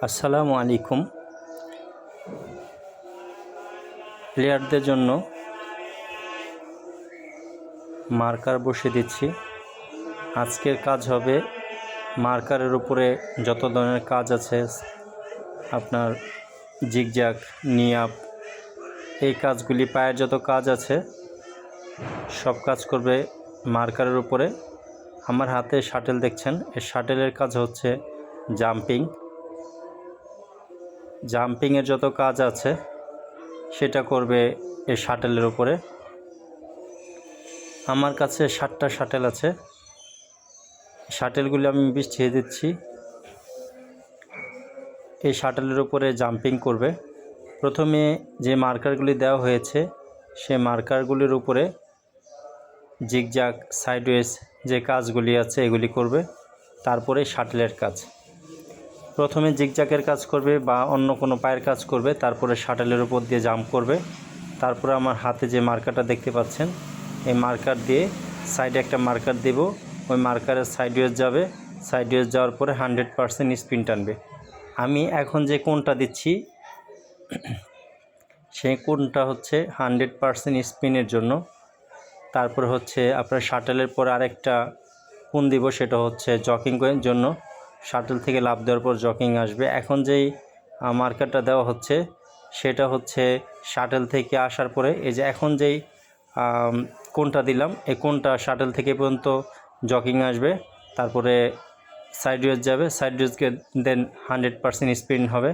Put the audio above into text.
আসসালামু আলাইকুম। প্লেয়ারদের জন্য মার্কার বসিয়ে দিচ্ছি। আজকের কাজ হবে মার্কারের উপরে যত ধরনের কাজ আছে, আপনার জিগজ্যাগ, নিয়াপ, এই কাজগুলি, পায়ের যত কাজ আছে সব কাজ করবে মার্কারের উপরে। আমার হাতে শাটেল দেখছেন, এই শাটেলের কাজ হচ্ছে জাম্পিংয়ের যত কাজ আছে সেটা করবে এই শাটেলের উপরে। আমার কাছে 7টা শাটেল আছে, শাটেলগুলি আমি বিছিয়ে দিচ্ছি। এই শাটেলের উপরে জাম্পিং করবে। প্রথমে যে মার্কারগুলি দেওয়া হয়েছে সেই মার্কারগুলির উপরে জিগজ্যাগ, সাইডওয়েজ যে কাজগুলি আছে এগুলি করবে। তারপরে শাটেলের কাজ, প্রথমে জিগজ্যাগের কাজ করবে বা অন্য কোনো পায়ের কাজ করবে, তারপরে শাটেলের উপর দিয়ে জাম্প করবে। তারপরে আমার হাতে যে মার্কারটা দেখতে পাচ্ছেন, এই মার্কার দিয়ে সাইডে একটা মার্কার দেব, ওই মার্কারের সাইডওয়েজ যাবে, সাইডওয়েজ যাওয়ার পরে 100% স্পিন টানবে। আমি এখন যে কোণটা দিচ্ছি সেই কোণটা হচ্ছে 100% স্পিনের জন্য। তারপর হচ্ছে আপনার শাটেলের পর আরেকটা কোণ দিব, সেটা হচ্ছে জকিংয়ের জন্য। শাটেল থেকে লাফ দেওয়ার পর জকিং আসবে। এখন যেই মার্কারটা দেওয়া হচ্ছে সেটা হচ্ছে শাটেল থেকে আসার পরে, এই যে এখন যেই কোণটা দিলাম, এই কোণটা শাটেল থেকে পর্যন্ত জকিং আসবে, তারপরে সাইডওয়েজ যাবে, সাইডওয়েজকে দেন 100% স্পিন হবে।